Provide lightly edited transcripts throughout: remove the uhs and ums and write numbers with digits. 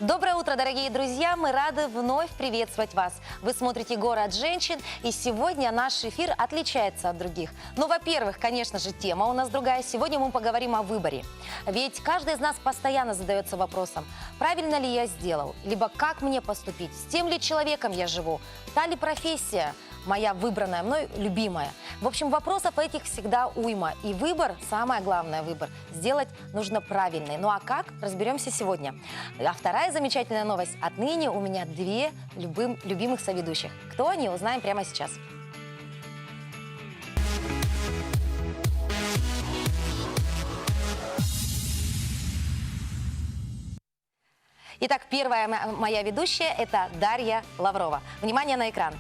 Доброе утро, дорогие друзья! Мы рады вновь приветствовать вас. Вы смотрите «Город женщин», и сегодня наш эфир отличается от других. Ну, во-первых, конечно же, тема у нас другая. Сегодня мы поговорим о выборе. Ведь каждый из нас постоянно задается вопросом, правильно ли я сделал, либо как мне поступить, с тем ли человеком я живу, та ли профессия моя выбранная, мной любимая. В общем, вопросов этих всегда уйма. И выбор, самое главное выбор, сделать нужно правильный. Ну а как? Разберемся сегодня. А вторая замечательная новость. Отныне у меня две любимых соведущих. Кто они, узнаем прямо сейчас. Итак, первая моя ведущая – это Дарья Лаврова. Внимание на экран.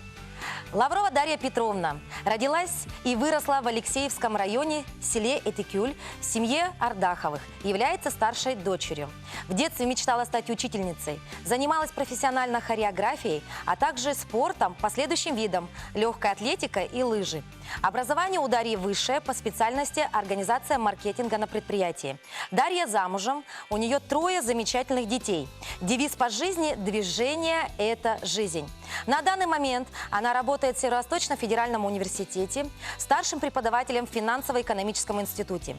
Лаврова Дарья Петровна родилась и выросла в Алексеевском районе, в селе Этикюль, в семье Ардаховых, является старшей дочерью. В детстве мечтала стать учительницей, занималась профессионально хореографией, а также спортом по следующим видам – легкая атлетика и лыжи. Образование у Дарьи высшее по специальности организация маркетинга на предприятии. Дарья замужем, у нее 3 замечательных детей. Девиз по жизни – движение – это жизнь. На данный момент она работает в Северо-Восточном федеральном университете, старшим преподавателем в финансово-экономическом институте.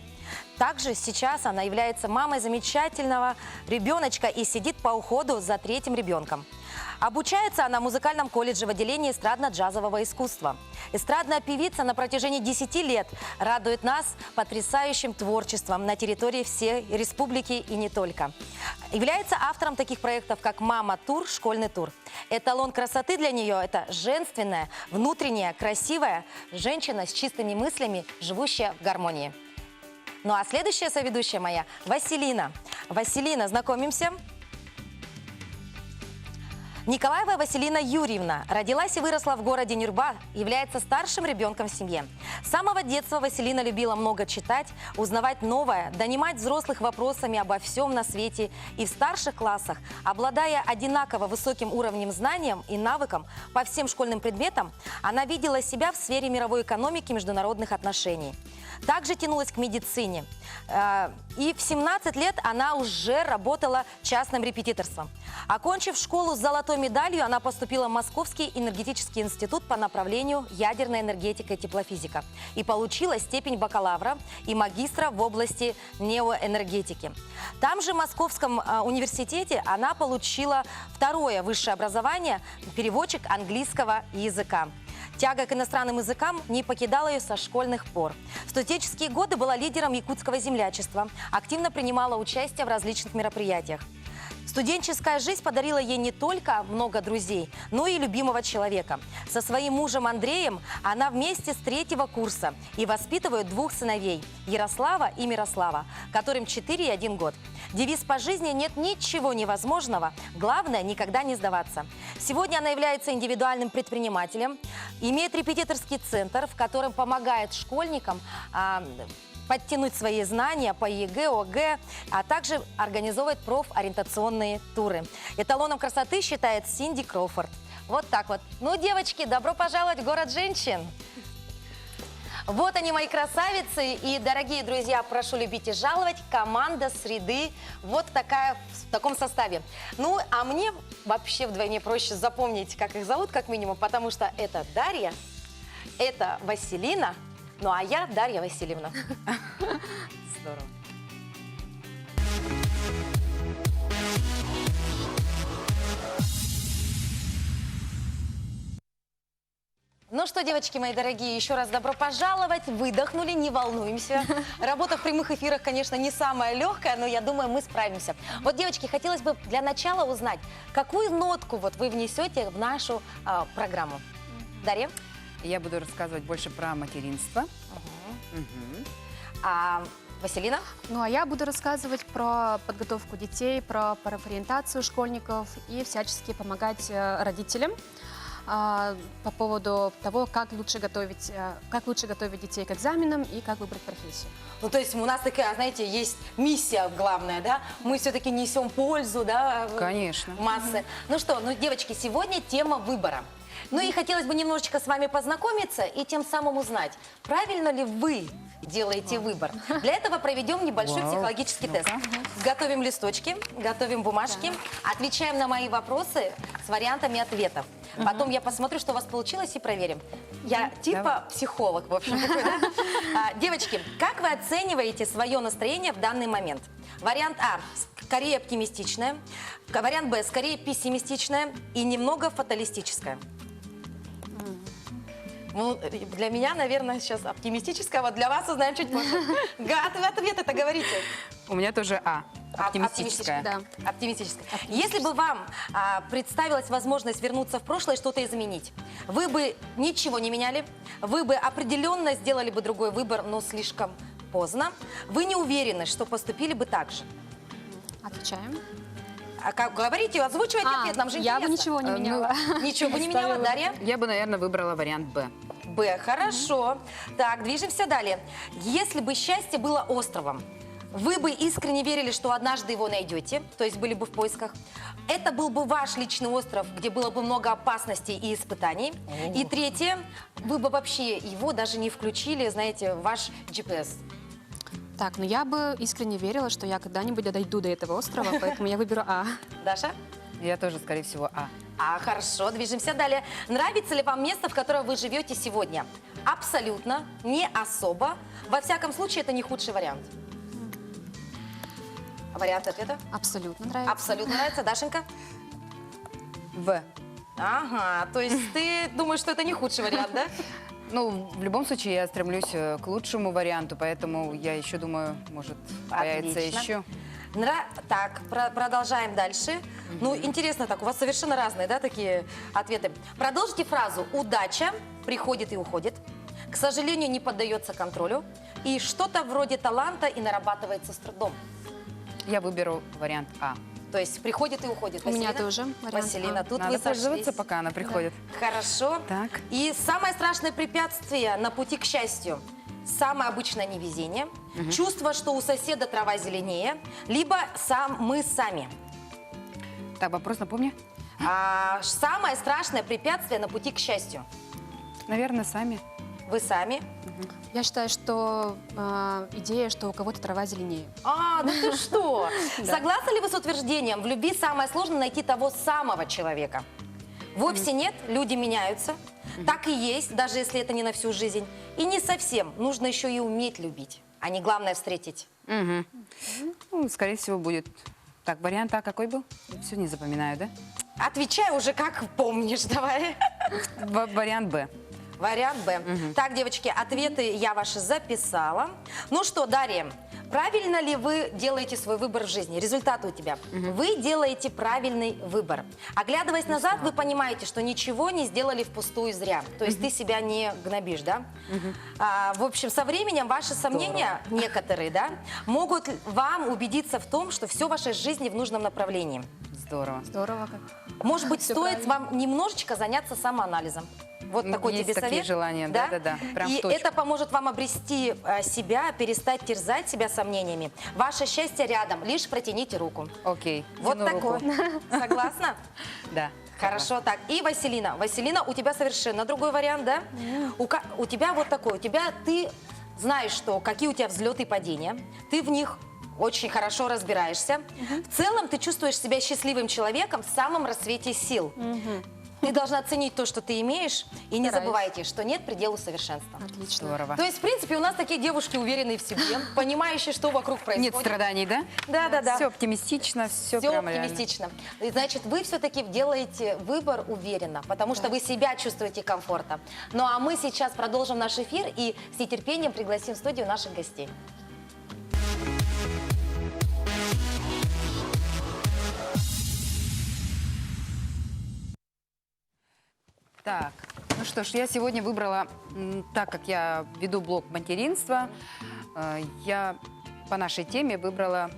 Также сейчас она является мамой замечательного ребеночка и сидит по уходу за 3-м ребенком. Обучается она в музыкальном колледже в отделении эстрадно-джазового искусства. Эстрадная певица на протяжении 10 лет радует нас потрясающим творчеством на территории всей республики и не только. Является автором таких проектов, как «Мама-тур», «Школьный тур». Эталон красоты для нее – это женственная, внутренняя, красивая женщина с чистыми мыслями, живущая в гармонии. Ну а следующая соведущая моя – Василина. Василина, знакомимся. Николаева Василина Юрьевна родилась и выросла в городе Нюрба, является старшим ребенком в семье. С самого детства Василина любила много читать, узнавать новое, донимать взрослых вопросами обо всем на свете. И в старших классах, обладая одинаково высоким уровнем знаний и навыкам по всем школьным предметам, она видела себя в сфере мировой экономики и международных отношений. Также тянулась к медицине. И в 17 лет она уже работала частным репетиторством. Окончив школу с золотой медалью, она поступила в Московский энергетический институт по направлению ядерная энергетика и теплофизика и получила степень бакалавра и магистра в области неоэнергетики. Там же в Московском университете она получила 2-е высшее образование – переводчик английского языка. Тяга к иностранным языкам не покидала ее со школьных пор. В студенческие годы была лидером якутского землячества, активно принимала участие в различных мероприятиях. Студенческая жизнь подарила ей не только много друзей, но и любимого человека. Со своим мужем Андреем она вместе с 3-го курса и воспитывают 2 сыновей – Ярослава и Мирослава, которым 4 и 1 год. Девиз по жизни – нет ничего невозможного, главное – никогда не сдаваться. Сегодня она является индивидуальным предпринимателем, имеет репетиторский центр, в котором помогает школьникам подтянуть свои знания по ЕГЭ, ОГЭ, а также организовывает профориентационные туры. Эталоном красоты считает Синди Кроуфорд. Вот так вот. Ну, девочки, добро пожаловать в город женщин! Вот они, мои красавицы. И, дорогие друзья, прошу любить и жаловать, команда «Среды» вот такая, в таком составе. Ну, а мне вообще вдвойне проще запомнить, как их зовут, как минимум, потому что это Дарья, это Василина, ну а я Дарья Васильевна. Здорово. Ну что, девочки мои дорогие, еще раз добро пожаловать. Выдохнули, не волнуемся. Работа в прямых эфирах, конечно, не самая легкая, но я думаю, мы справимся. Вот, девочки, хотелось бы для начала узнать, какую нотку вот вы внесете в нашу программу? Дарья? Я буду рассказывать больше про материнство. А Василина? Ну, а я буду рассказывать про подготовку детей, про профориентацию школьников и всячески помогать родителям по поводу того, как лучше готовить детей к экзаменам и как выбрать профессию. Ну, то есть у нас такая, знаете, есть миссия главная, да? Мы все-таки несем пользу, да? Конечно. Массы. Ну что, ну, девочки, сегодня тема выбора. Ну и хотелось бы немножечко с вами познакомиться и тем самым узнать, правильно ли вы делаете выбор. Для этого проведем небольшой Вау. психологический тест. Ну-ка. Готовим листочки, готовим бумажки, отвечаем на мои вопросы с вариантами ответов. Потом я посмотрю, что у вас получилось, и проверим. Я типа психолог, в общем. такой, да? Девочки, как вы оцениваете свое настроение в данный момент? Вариант А – скорее оптимистичное. Вариант Б – скорее пессимистичное и немного фаталистическое. Ну, для меня, наверное, сейчас оптимистическое, а вот для вас узнаем чуть позже. Ответ это говорите. У меня тоже А. Оптимистическая. Да. Оптимистическое. Если бы вам представилась возможность вернуться в прошлое и что-то изменить, вы бы ничего не меняли, вы бы определенно сделали бы другой выбор, но слишком поздно. Вы не уверены, что поступили бы так же. Отвечаем. А как говорите, озвучивайте ответ, нам же я бы интересно. ничего не меняла. Ничего бы не меняла, Дарья? Я бы, наверное, выбрала вариант Б. Б, хорошо. Так, движемся далее. Если бы счастье было островом, вы бы искренне верили, что однажды его найдете, то есть были бы в поисках. Это был бы ваш личный остров, где было бы много опасностей и испытаний. И третье, вы бы вообще его даже не включили, знаете, в ваш GPS. Так, но я бы искренне верила, что я когда-нибудь дойду до этого острова, поэтому я выберу А. Даша? Я тоже, скорее всего, А. Хорошо, движемся далее. Нравится ли вам место, в котором вы живете сегодня? Абсолютно, не особо. Во всяком случае, это не худший вариант. Вариант ответа? Абсолютно нравится. Абсолютно нравится. Дашенька? В. Ага, то есть ты думаешь, что это не худший вариант, да? Ну, в любом случае, я стремлюсь к лучшему варианту, поэтому я еще думаю, может, появится Отлично. еще. Так, продолжаем дальше. Ну, интересно так, у вас совершенно разные, да, такие ответы. Продолжите фразу «Удача приходит и уходит», «К сожалению, не поддается контролю» и «Что-то вроде таланта и нарабатывается с трудом». Я выберу вариант А. То есть приходит и уходит. У меня Василина? тоже вариант Василина, А. тут Надо вы пользоваться, сошлись. пока она приходит. Хорошо. Так. И самое страшное препятствие на пути к счастью – самое обычное невезение, чувство, что у соседа трава зеленее, либо мы сами. Так, вопрос напомни. Самое страшное препятствие на пути к счастью. Наверное, сами. Вы сами. Я считаю, что идея, что у кого-то трава зеленее. Да ты что? Согласны ли вы с утверждением, в любви самое сложное найти того самого человека? Вовсе нет, люди меняются. Так и есть, даже если это не на всю жизнь. И не совсем. Нужно еще и уметь любить, а не главное встретить. Угу. Ну, скорее всего, будет. Так, вариант А какой был? Все не запоминаю, да? Отвечай уже, как помнишь, давай. Вариант Б. Вариант Б. Так, девочки, ответы я ваши записала. Ну что, Дарья, правильно ли вы делаете свой выбор в жизни? Результаты у тебя. Вы делаете правильный выбор. Оглядываясь назад, вы понимаете, что ничего не сделали впустую зря. То есть ты себя не гнобишь, да? В общем, со временем ваши сомнения, некоторые, да, могут вам убедиться в том, что все в вашей жизни в нужном направлении. Здорово. Здорово как. Может быть, Всё стоит правильно. вам немножечко заняться самоанализом. Вот такой Есть тебе такие совет. желания, да-да-да, прям И в точку. это поможет вам обрести себя, перестать терзать себя сомнениями. Ваше счастье рядом, лишь протяните руку. Окей. Вот тяну такое. руку. Согласна? Да. Хорошо, так. И Василина. Василина, у тебя совершенно другой вариант, да? У тебя вот такой. Ты знаешь, что какие у тебя взлеты и падения. Ты в них очень хорошо разбираешься. В целом ты чувствуешь себя счастливым человеком в самом рассвете сил. Ты должна ценить то, что ты имеешь, и не Стараюсь. забывайте, что нет предела совершенства. Отлично. Здорово. То есть, в принципе, у нас такие девушки уверенные в себе, понимающие, что вокруг происходит. Нет страданий, да? Да. Все оптимистично, все Все прям реально. оптимистично. И, значит, вы все-таки делаете выбор уверенно, потому что вы себя чувствуете комфортно. Ну а мы сейчас продолжим наш эфир и с нетерпением пригласим в студию наших гостей. Так, ну что ж, я сегодня выбрала, так как я веду блог материнства, я по нашей теме выбрала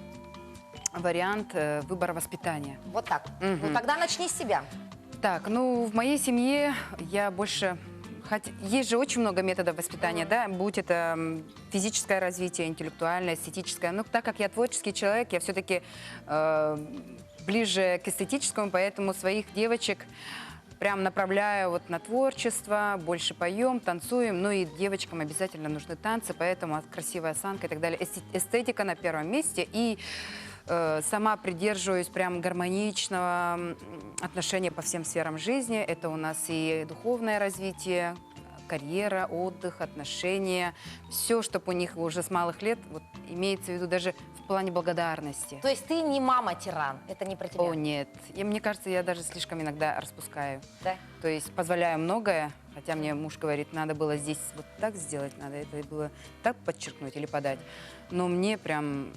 вариант выбора воспитания. Вот так. Ну тогда начни с себя. Так, ну в моей семье я больше... Есть же очень много методов воспитания, да, будь это физическое развитие, интеллектуальное, эстетическое. Но так как я творческий человек, я все-таки ближе к эстетическому, поэтому своих девочек прям направляю вот на творчество, больше поем, танцуем. Ну и девочкам обязательно нужны танцы, поэтому красивая осанка и так далее. Эстетика на первом месте. И сама придерживаюсь прям гармоничного отношения по всем сферам жизни. Это у нас и духовное развитие, карьера, отдых, отношения. Все, чтобы у них уже с малых лет, вот, имеется в виду даже в плане благодарности. То есть ты не мама-тиран, это не про тебя? О, нет. И мне кажется, я даже слишком иногда распускаю. Да? То есть позволяю многое, хотя мне муж говорит, надо было здесь вот так сделать, надо это было так подчеркнуть или подать. Но мне прям...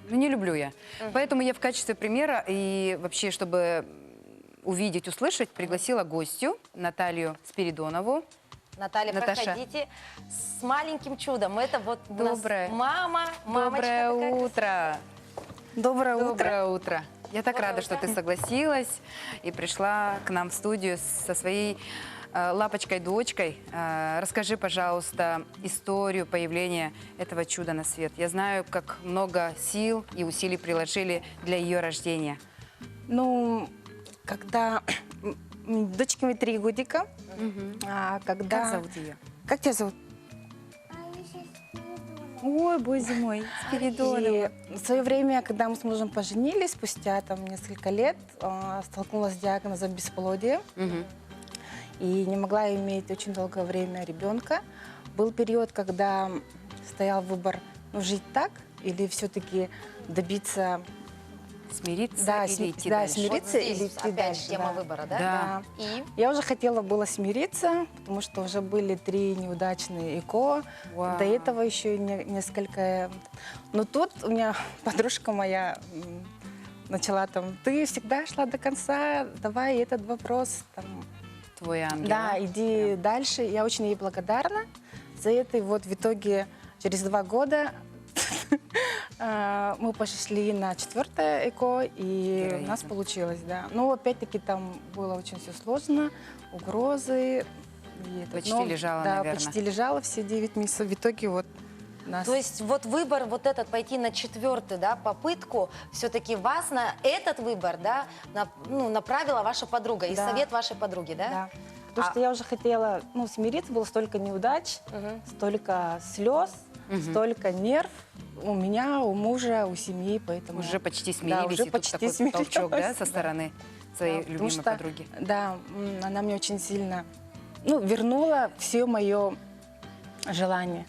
Ну, не люблю я. Поэтому я в качестве примера и вообще, чтобы увидеть, услышать, пригласила гостью Наталью Спиридонову. Наталья, Наташа. проходите с маленьким чудом. Это вот у нас Доброе. мамочка Доброе такая утро. Доброе утро. Доброе утро. Я так Доброе рада, что утро. ты согласилась и пришла к нам в студию со своей лапочкой-дочкой. Расскажи, пожалуйста, историю появления этого чуда на свет. Я знаю, как много сил и усилий приложили для ее рождения. Ну, когда дочке мне 3 годика, когда... Как зовут ее? Как тебя зовут? Ой, боже мой, Спиридонова. И в свое время, когда мы с мужем поженились, спустя там несколько лет, столкнулась с диагнозом бесплодия. И не могла иметь очень долгое время ребенка. Был период, когда стоял выбор, ну, жить так или все-таки добиться... Смириться Да, или идти да, дальше? смириться. Вот здесь или идти опять дальше, тема да. выбора, да? Да. И Я уже хотела было смириться, потому что уже были 3 неудачные ЭКО. Вау. До этого еще несколько... Но тут у меня подружка моя начала там, ты всегда шла до конца, давай этот вопрос. Там, Твой ангел. да, иди дальше. Я очень ей благодарна за это. И вот в итоге через 2 года мы пошли на 4-е ЭКО, и у нас Героизм. получилось, да. Но опять-таки там было очень все сложно, угрозы. И Почти лежала, да, наверное. почти лежала все 9 месяцев. В итоге вот нас... то есть вот выбор вот этот, пойти на 4-ю, да, попытку, все-таки вас на этот выбор, да, направила ваша подруга и Да. совет вашей подруги, да? Да. Потому что я уже хотела, ну, смириться, было столько неудач, столько слез, столько нерв у меня, у мужа, у семьи, поэтому... Уже почти Да, смирились, уже и тут почти такой смирилась, толчок, да, со да. стороны своей Да, потому любимой что, подруги. Да, она мне очень сильно, ну, вернула все мое желание.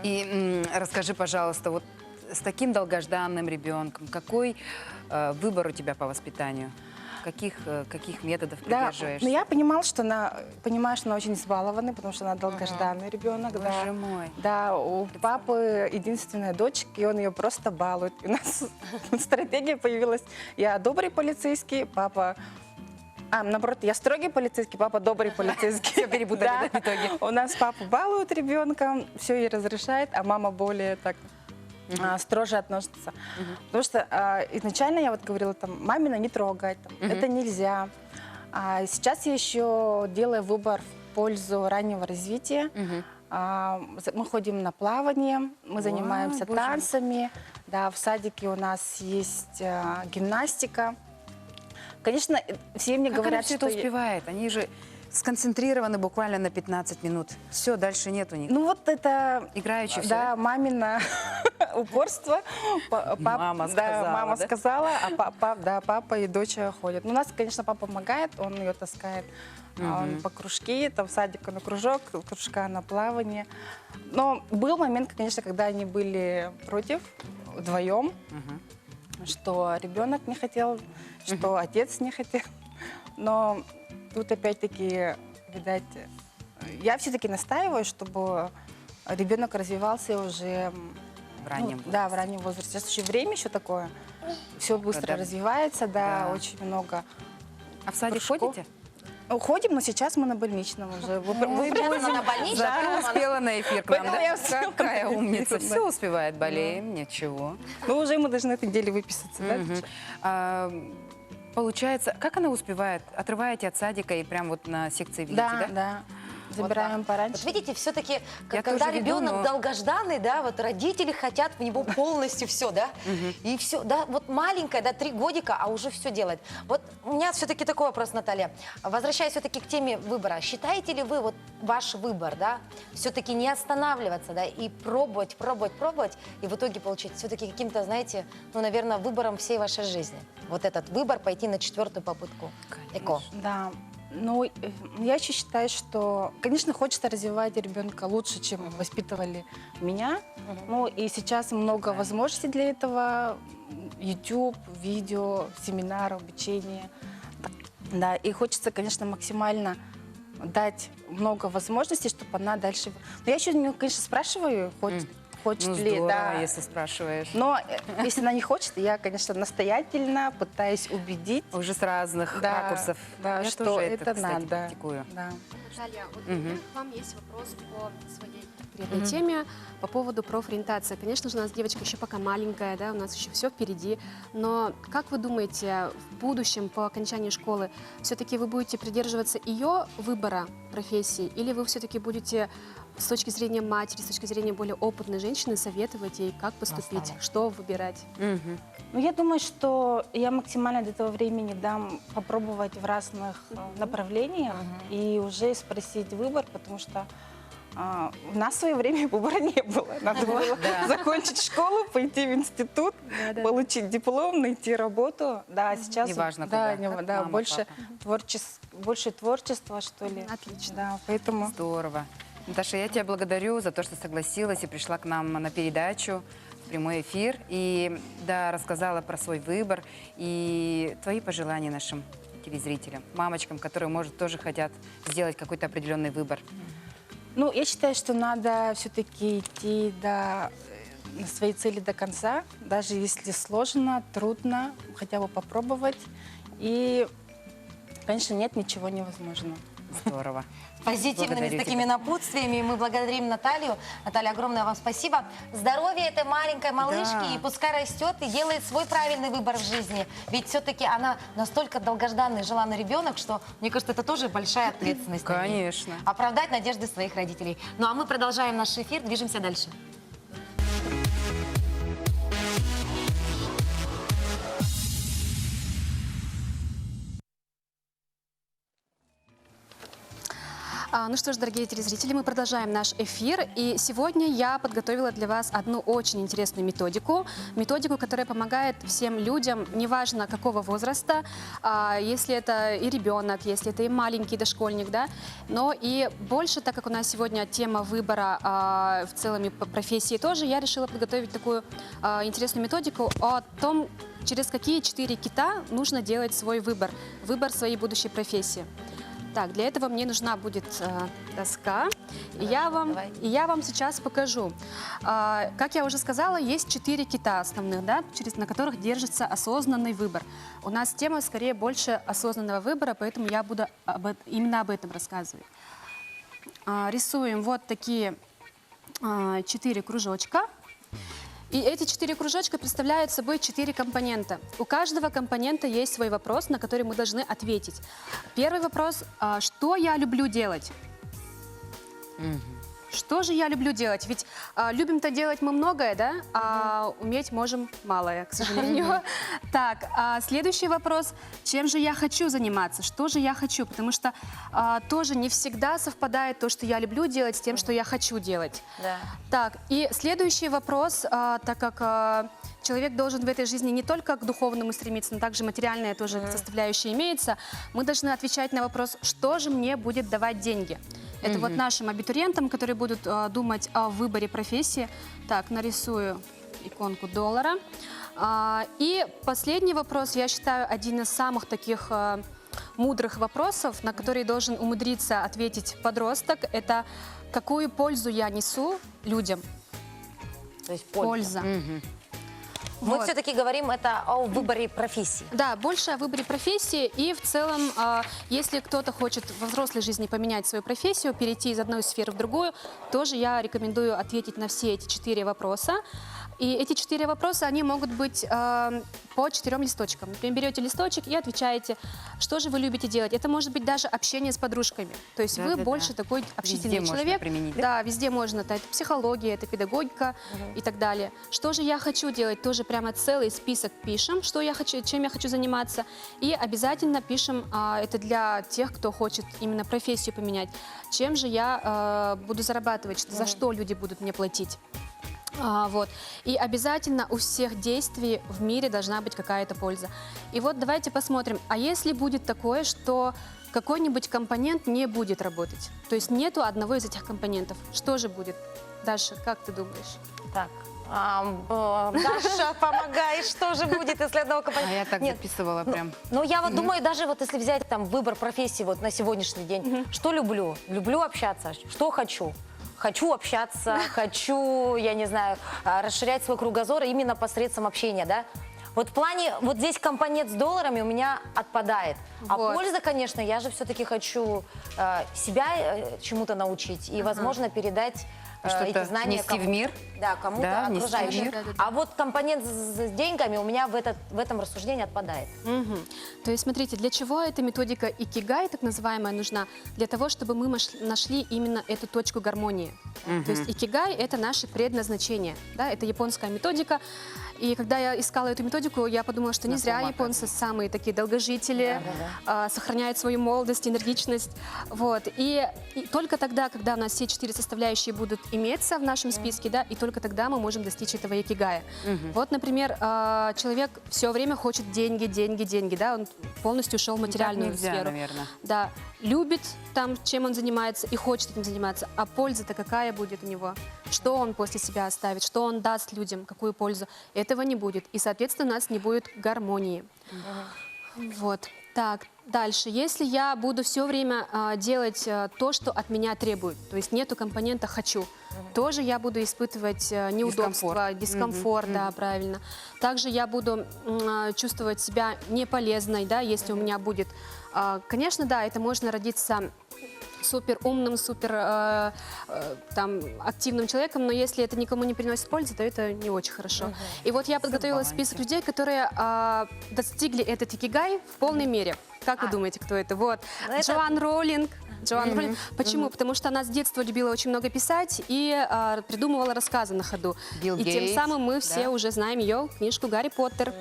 И расскажи, пожалуйста, вот с таким долгожданным ребенком, какой выбор у тебя по воспитанию? Каких методов Да, придерживаешься? но я понимала, что понимаю, что она очень избалованная, потому что она долгожданный ребенок. Боже Да. мой. Да, у папы единственная дочка, и он ее просто балует. И у нас стратегия появилась. Я добрый полицейский, папа... наоборот, я строгий полицейский, папа добрый полицейский. Все перепутали, да, в итоге? У нас папа балует ребенка, все ей разрешает, а мама более так строже относится. Потому что изначально я вот говорила, там, мамина не трогать, там, это нельзя. А сейчас я еще делаю выбор в пользу раннего развития. Мы ходим на плавание, мы занимаемся боже мой. танцами. Да, в садике у нас есть гимнастика. Конечно, все мне Как она говорят, все что... это успевает? Они же сконцентрированы буквально на 15 минут. Все, дальше нет у них. Ну вот это... Играючи все, Да, да? мамина упорство. Мама сказала, Да, мама да? сказала, а папа и дочь ходят. Ну, у нас, конечно, папа помогает, он ее таскает он по кружке, там, в садика на кружок, кружка на плавание. Но был момент, конечно, когда они были против, вдвоем, что ребенок не хотел, что отец не хотел. Но тут опять-таки, видать, я все-таки настаиваю, чтобы ребенок развивался уже В раннем возрасте. Да, в раннем возрасте. Сейчас еще время еще такое. Все быстро Да. развивается, да, Да. очень много. А в садик кружков. ходите? Уходим, но сейчас мы на больничном уже. Прямо на больничном? Да, прямо ты на- успела на эфир к нам, Поэтому да? я всё Какая успела. умница. Да. Все успевает, болеем, ничего. Ну, уже мы должны на этой неделе выписаться, да? Мгм. А, Получается, как она успевает? Отрываете от садика и прям вот на секции видите, да? Да, да. Забираем пораньше. Вот видите, все-таки, Я когда тоже веду, ребенок но- долгожданный, да, вот родители хотят в него полностью все, да, и все, да, вот маленькая, да, 3 годика, а уже все делает. Вот у меня все-таки такой вопрос, Наталья. Возвращаясь все-таки к теме выбора, считаете ли вы вот ваш выбор, да, все-таки не останавливаться, да, и пробовать, и в итоге получить все-таки каким-то, знаете, ну, наверное, выбором всей вашей жизни? Вот этот выбор пойти на 4-ю попытку ЭКО. Да. Ну, я еще считаю, что, конечно, хочется развивать ребенка лучше, чем воспитывали меня. Ну, и сейчас много возможностей для этого. YouTube, видео, семинары, обучение. Да, и хочется, конечно, максимально дать много возможностей, чтобы она дальше... Но я еще, конечно, спрашиваю, хочет Ну, ли, здорово, да. если спрашиваешь. Но если она не хочет, я, конечно, настоятельно пытаюсь убедить. Уже с разных Да, ракурсов. да, Я что тоже это кстати, надо. практикую. Да. Наталья, вот у меня к вам есть вопрос по своей конкретной теме, по поводу профориентации. Конечно же, у нас девочка еще пока маленькая, да, у нас еще все впереди. Но как вы думаете, в будущем, по окончании школы, все-таки вы будете придерживаться ее выбора профессии, или вы все-таки будете с точки зрения матери, с точки зрения более опытной женщины советовать ей, как поступить, Наставник. что выбирать? Ну, я думаю, что я максимально до этого времени дам попробовать в разных направлениях и уже спросить выбор, потому что у нас в свое время выбора не было. Надо было закончить школу, пойти в институт, получить диплом, найти работу. Да, сейчас Неважно да, куда. Как да, мама, больше, папа. больше творчества, что ли. Отлично. Да, поэтому... Здорово. Наташа, я тебя благодарю за то, что согласилась и пришла к нам на передачу, в прямой эфир. И да, рассказала про свой выбор и твои пожелания нашим телезрителям, мамочкам, которые, может, тоже хотят сделать какой-то определенный выбор. Ну, я считаю, что надо все-таки идти на своей цели до конца, даже если сложно, трудно, хотя бы попробовать. И, конечно, нет ничего невозможного. Здорово. Позитивными Благодарю такими тебя. напутствиями мы благодарим Наталью. Наталья, огромное вам спасибо. Здоровья этой маленькой малышки, Да. и пускай растет и делает свой правильный выбор в жизни. Ведь все-таки она настолько долгожданный, желанный ребенок, что, мне кажется, это тоже большая ответственность. на ней. Конечно. Оправдать надежды своих родителей. Ну а мы продолжаем наш эфир, движемся дальше. Ну что ж, дорогие телезрители, мы продолжаем наш эфир. И сегодня я подготовила для вас одну очень интересную методику. Методику, которая помогает всем людям, неважно какого возраста, если это и ребенок, если это и маленький дошкольник, да, но и больше, так как у нас сегодня тема выбора в целом и по профессии тоже, я решила подготовить такую интересную методику о том, через какие 4 кита нужно делать свой выбор, выбор своей будущей профессии. Так, для этого мне нужна будет доска, и я вам сейчас покажу. Как я уже сказала, есть 4 кита основных, да, на которых держится осознанный выбор. У нас тема скорее больше осознанного выбора, поэтому я буду именно об этом рассказывать. Рисуем вот такие 4 кружочка. И эти 4 кружочка представляют собой 4 компонента. У каждого компонента есть свой вопрос, на который мы должны ответить. Первый вопрос – что я люблю делать? Что же я люблю делать? Ведь любим-то делать мы многое, да? А уметь можем малое, к сожалению. Так, следующий вопрос. Чем же я хочу заниматься? Что же я хочу? Потому что тоже не всегда совпадает то, что я люблю делать, с тем, что я хочу делать. Да. Так, и следующий вопрос, так как человек должен в этой жизни не только к духовному стремиться, но также материальная тоже составляющая имеется, мы должны отвечать на вопрос, что же мне будет давать деньги. Это вот нашим абитуриентам, которые будут думать о выборе профессии. Так, нарисую иконку доллара. И последний вопрос, я считаю, один из самых таких мудрых вопросов, на который должен умудриться ответить подросток, это какую пользу я несу людям? То есть польза. Польза. Мы Вот. все-таки говорим это о выборе профессии. Да, больше о выборе профессии. И в целом, если кто-то хочет во взрослой жизни поменять свою профессию, перейти из одной сферы в другую, тоже я рекомендую ответить на все эти 4 вопроса. И эти 4 вопроса, они могут быть по 4 листочкам. Например, берете листочек и отвечаете, что же вы любите делать. Это может быть даже общение с подружками. То есть вы больше такой общительный Везде можно человек. применить, да? Да, везде можно. Это психология, это педагогика и так далее. Что же я хочу делать? Тоже прямо целый список пишем, что я хочу, чем я хочу заниматься. И обязательно пишем, это для тех, кто хочет именно профессию поменять, чем же я буду зарабатывать, за что люди будут мне платить. Вот. И обязательно у всех действий в мире должна быть какая-то польза. И вот давайте посмотрим, а если будет такое, что какой-нибудь компонент не будет работать, то есть нету одного из этих компонентов, что же будет? Даша, как ты думаешь? Так, Даша, помогай, что же будет, если одного А компонента... я так Нет, записывала прям. Ну, я вот думаю, даже вот если взять там выбор профессии вот на сегодняшний день, что люблю? Люблю общаться, что хочу? Хочу общаться, хочу, я не знаю, расширять свой кругозор именно посредством общения, да? Вот в плане, вот здесь компонент с долларами у меня отпадает. А Вот. польза, конечно, я же все-таки хочу себя чему-то научить и, возможно, передать Что-то эти знания внести в мир. Да, кому-то Да, внести в окружающим. мир. Да. А вот компонент с деньгами у меня в этом рассуждении отпадает. Мгм. То есть, смотрите, для чего эта методика икигай, так называемая, нужна? Для того, чтобы мы нашли именно эту точку гармонии. То есть икигай – это наше предназначение. Да? Это японская методика. И когда я искала эту методику, я подумала, что не зря Знакомо, японцы самые такие долгожители, сохраняют свою молодость, энергичность. Вот. И только тогда, когда у нас все 4 составляющие будут иметься в нашем списке, да, и только тогда мы можем достичь этого икигая. Вот, например, человек все время хочет деньги, деньги, деньги, да, он полностью ушел в материальную нельзя, сферу. наверное. Да, любит там, чем он занимается, и хочет этим заниматься. А польза-то какая будет у него? Что он после себя оставит? Что он даст людям? Какую пользу? Этого не будет. И, соответственно, у нас не будет гармонии. Вот. Так, дальше. Если я буду все время делать то, что от меня требуют, то есть нету компонента «хочу», тоже я буду испытывать неудобства, дискомфорт, да, правильно. Также я буду чувствовать себя неполезной, да, если у меня будет... Конечно, да, это можно родиться супер умным, супер там, активным человеком, но если это никому не приносит пользы, то это не очень хорошо. И вот я подготовила список людей, которые достигли этот икигай в полной мере. Как вы думаете, кто это? Вот. Джоан Роулинг. Роллинг. Почему? Потому что она с детства любила очень много писать и придумывала рассказы на ходу. Билл И тем Гейтс, самым мы все да. уже знаем ее книжку «Гарри Поттер».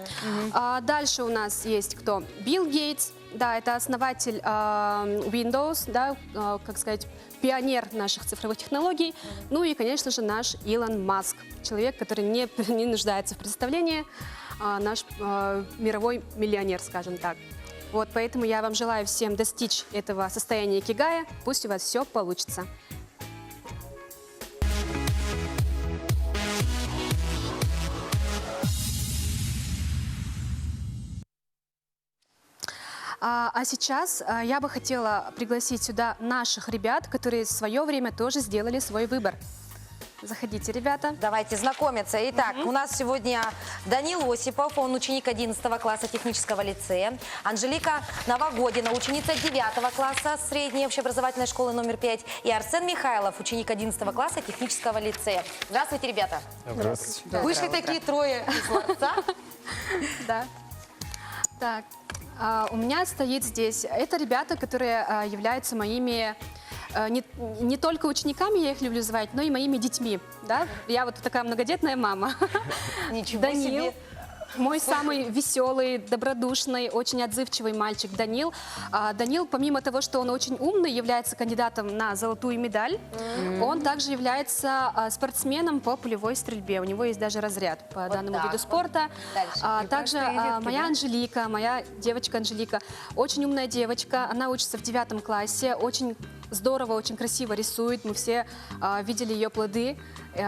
Дальше у нас есть кто? Билл Гейтс. Да, это основатель Windows, да, как сказать, пионер наших цифровых технологий. Ну и, конечно же, наш Илон Маск. Человек, который не нуждается в представлении, наш мировой миллионер, скажем так. Вот, поэтому я вам желаю всем достичь этого состояния икигая. Пусть у вас все получится. А сейчас я бы хотела пригласить сюда наших ребят, которые в свое время тоже сделали свой выбор. Заходите, ребята. Давайте знакомиться. Итак, у нас сегодня Данил Осипов, он ученик 11 класса технического лицея. Анжелика Новогодина, ученица 9 класса средней общеобразовательной школы номер 5. И Арсен Михайлов, ученик 11 класса технического лицея. Здравствуйте, ребята. Здравствуйте. Вышли такие трое из ларца. Да. Так, у меня стоит здесь. Это ребята, которые являются моими... Не только учениками я их люблю называть, но и моими детьми. Да? Я вот такая многодетная мама. Ничего Данил, себе. мой самый веселый, добродушный, очень отзывчивый мальчик Данил. Данил, помимо того, что он очень умный, является кандидатом на золотую медаль, он также является спортсменом по пулевой стрельбе. У него есть даже разряд по Вот данному так виду вот. спорта. Дальше. Также моя Анжелика, моя девочка Анжелика, очень умная девочка. Она учится в 9 классе, очень здорово, очень красиво рисует. Мы все видели ее плоды.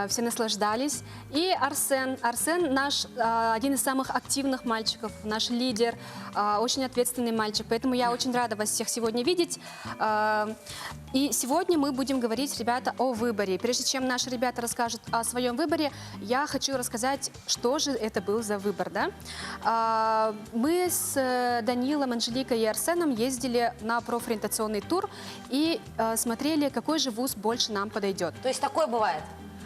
все наслаждались. И Арсен. Арсен наш один из самых активных мальчиков, наш лидер, очень ответственный мальчик. Поэтому я очень рада вас всех сегодня видеть. И сегодня мы будем говорить, ребята, о выборе. Прежде чем наши ребята расскажут о своем выборе, я хочу рассказать, что же это был за выбор. Да? Мы с Данилом, Анжеликой и Арсеном ездили на профориентационный тур и смотрели, какой же вуз больше нам подойдет. То есть такое бывает?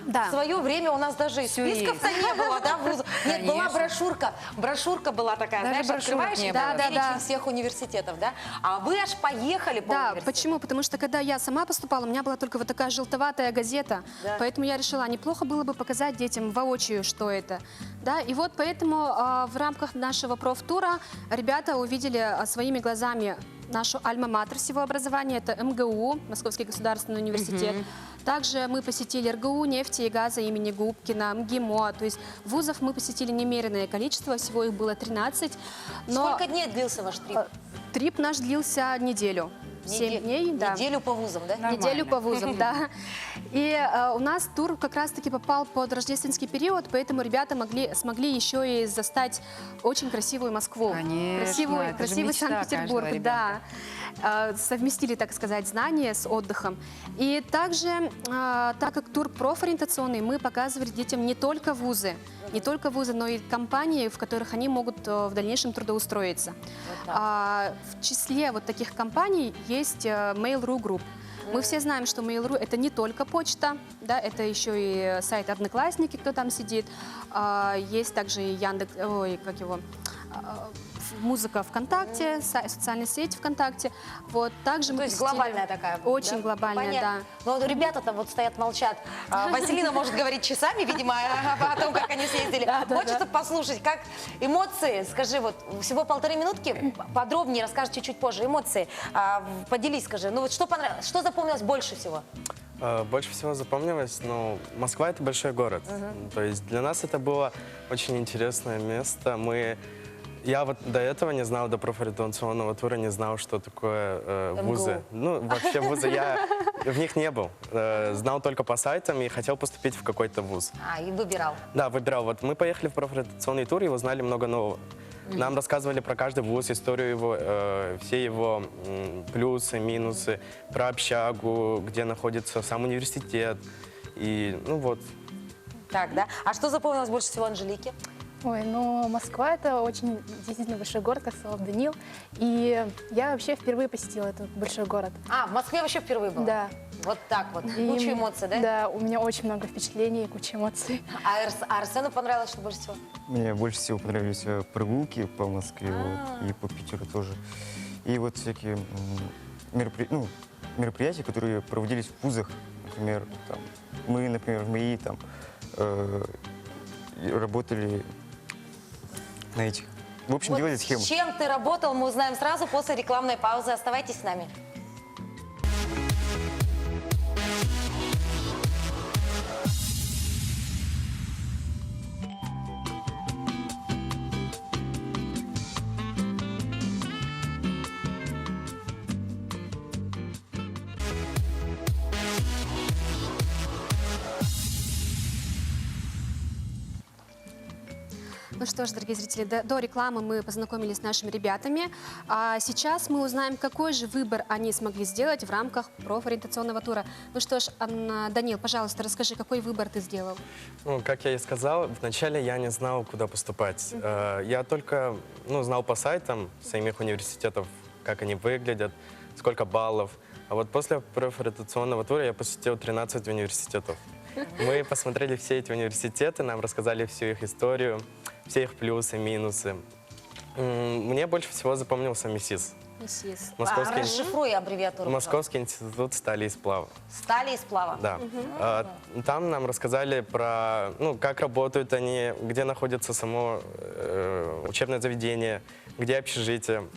Да. В свое время у нас даже и Всё списков-то не было, да, вузов. Нет, была Конечно. брошюрка была такая, Даже знаешь, брошюрок открываешь не и было. там Да, перечень да. всех университетов, да? А вы аж поехали по Да, университетам. почему? Потому что когда я сама поступала, у меня была только вот такая желтоватая газета. Да. Поэтому я решила, неплохо было бы показать детям воочию, что это. Да, и вот поэтому в рамках нашего профтура ребята увидели своими глазами нашу альма-матер всего образования, это МГУ, Московский государственный университет. Также мы посетили РГУ нефти и газа имени Губкина, МГИМО. То есть вузов мы посетили немеренное количество, всего их было 13. Но Сколько дней длился ваш трип? трип наш длился неделю. 7 дней, да. Неделю по вузам, да? Нормально. Неделю по вузам, да. И у нас тур как раз-таки попал под рождественский период, поэтому ребята смогли еще и застать очень красивую Москву. Конечно, это же красивый мечта Санкт-Петербург, каждого да. Совместили, так сказать, знания с отдыхом. И также, так как тур профориентационный, мы показывали детям не только вузы, но и компании, в которых они могут в дальнейшем трудоустроиться. В числе вот таких компаний есть Mail.ru Group. Мы все знаем, что Mail.ru это не только почта, да, это еще и сайт Одноклассники, кто там сидит. Есть также и музыка ВКонтакте, социальная сеть ВКонтакте. Вот, также мы То есть посетили- глобальная такая. Очень да? глобальная, Понятно. Но ребята-то вот стоят, молчат. Василина может говорить часами, видимо, о том, как они съездили. Хочется послушать, как эмоции. Скажи, вот всего 1,5 минутки, подробнее расскажешь чуть-чуть позже. Эмоции. Поделись, скажи. Ну вот что понравилось, что запомнилось больше всего? Больше всего запомнилось, ну, Москва — это большой город. То есть для нас это было очень интересное место. Я вот до этого не знал, до профориентационного тура не знал, что такое вузы. Ну, вообще вузы я в них не был. Знал только по сайтам и хотел поступить в какой-то вуз. И выбирал. Да, выбирал. Вот мы поехали в профориентационный тур и узнали много нового. Нам рассказывали про каждый вуз, историю его, все его плюсы, минусы, про общагу, где находится сам университет. И, ну вот. Так, да. А что запомнилось больше всего Анжелике? Ой, ну Москва это очень действительно большой город, как сказал Данил. И я вообще впервые посетила этот большой город. В Москве вообще впервые была? Да. Вот так вот. И Куча эмоций, да? Да, у меня очень много впечатлений, куча эмоций. А Арсену понравилось что больше всего? Мне больше всего понравились прогулки по Москве вот, и по Питеру тоже. И вот всякие мероприятия, которые проводились в вузах. Например, там, в МИИ там, работали на этих. В общем, Вот делали схемы. с чем ты работал, мы узнаем сразу после рекламной паузы. Оставайтесь с нами. Ну что ж, дорогие зрители, до рекламы мы познакомились с нашими ребятами. А сейчас мы узнаем, какой же выбор они смогли сделать в рамках профориентационного тура. Ну что ж, Данил, пожалуйста, расскажи, какой выбор ты сделал? Ну, как я и сказал, вначале я не знал, куда поступать. Я только знал по сайтам самих университетов, как они выглядят, сколько баллов. А вот после профориентационного тура я посетил 13 университетов. Мы посмотрели все эти университеты, нам рассказали всю их историю, все их плюсы, минусы. Мне больше всего запомнился МИСИС. МИСИС. Расшифруй аббревиатуру. Московский институт стали и сплава. Стали и сплава. Да. Там нам рассказали про, как работают они, где находится само учебное заведение, где общежитие.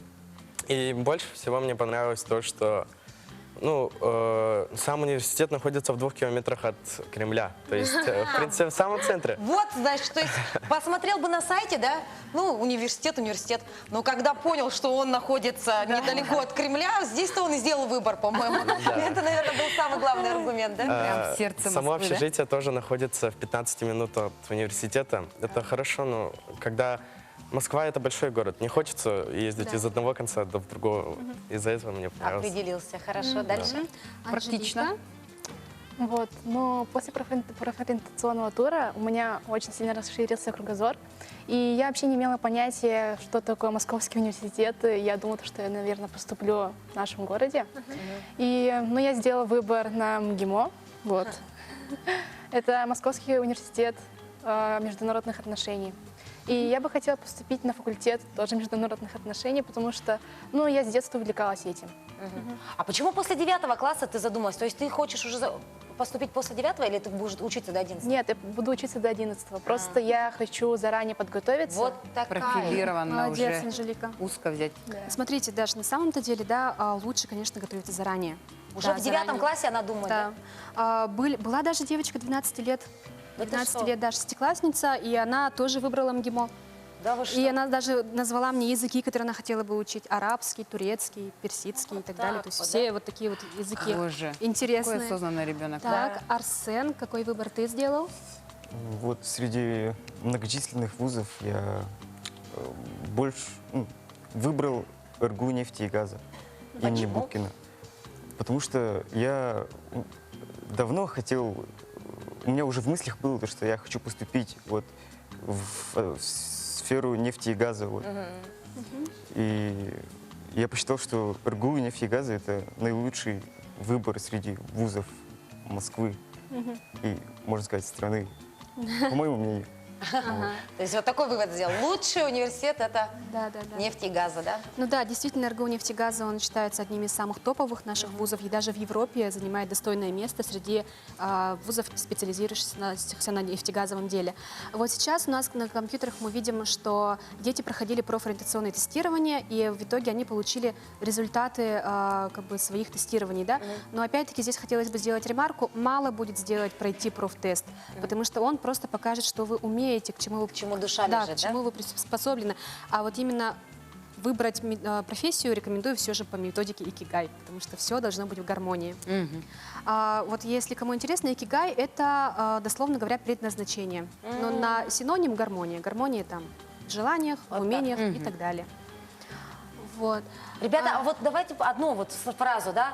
И больше всего мне понравилось то, что Ну, сам университет находится в 2 километрах от Кремля. То есть, в принципе, в самом центре. Вот, значит, то есть посмотрел бы на сайте, да, ну, университет, но когда понял, что он находится недалеко от Кремля, здесь-то он и сделал выбор, по-моему. Это, наверное, был самый главный аргумент, да? Прям в сердце Само Москвы, да? общежитие тоже находится в 15 минутах от университета. Это хорошо, но когда Москва — это большой город, не хочется ездить из одного конца до другого. Из-за этого мне понравилось. Определился, хорошо, дальше. Практично. Анжелика? Вот, но после профориентационного тура у меня очень сильно расширился кругозор, и я вообще не имела понятия, что такое Московский университет. Я думала, что я, наверное, поступлю в нашем городе. Ну, я сделала выбор на МГИМО, вот. Это Московский университет международных отношений. И я бы хотела поступить на факультет тоже международных отношений, потому что, ну, я с детства увлекалась этим. А почему после 9 класса ты задумалась? То есть ты хочешь уже поступить после 9 или ты будешь учиться до 11? Нет, я буду учиться до 11. Просто я хочу заранее подготовиться. Вот такая. Профилированно Молодец, уже. Анжелика. Узко взять. Смотрите, Даш, на самом-то деле, да, лучше, конечно, готовиться заранее. Уже Да, в 9 заранее. классе она думает, да? Да. Была даже девочка 12 лет. Это 12 что? лет, даже шестиклассница, и она тоже выбрала МГИМО. Да вы что? И она даже назвала мне языки, которые она хотела бы учить. Арабский, турецкий, персидский и так далее. То есть вот, все вот такие вот языки Боже, интересные. какой осознанный ребенок. Так, Арсен, какой выбор ты сделал? Вот среди многочисленных вузов я больше выбрал РГУ нефти и газа имени Почему? Букина. Потому что я давно хотел, у меня уже в мыслях было то, что я хочу поступить вот в сферу нефти и газа. Вот. И я посчитал, что РГУ нефти и газа — это наилучший выбор среди вузов Москвы и, можно сказать, страны, по моему мнению. То есть вот такой вывод сделал. Лучший университет — это Да. нефти и газа, да? Ну да, действительно, РГУ нефтегаза, он считается одним из самых топовых наших вузов, и даже в Европе занимает достойное место среди вузов, специализирующихся на нефтегазовом деле. Вот сейчас у нас на компьютерах мы видим, что дети проходили профориентационное тестирование, и в итоге они получили результаты как бы своих тестирований, да? Но опять-таки здесь хотелось бы сделать ремарку: мало будет пройти профтест, потому что он просто покажет, что вы умеете, к чему вы, К чему душа да, лежит, к чему вы приспособлены. А вот именно выбрать профессию рекомендую все же по методике икигай, потому что все должно быть в гармонии. Вот если кому интересно, икигай — это, дословно говоря, предназначение. Но на синоним гармония. Гармония там в желаниях, в умениях и так далее. Вот. Ребята, а вот давайте одну вот фразу, да?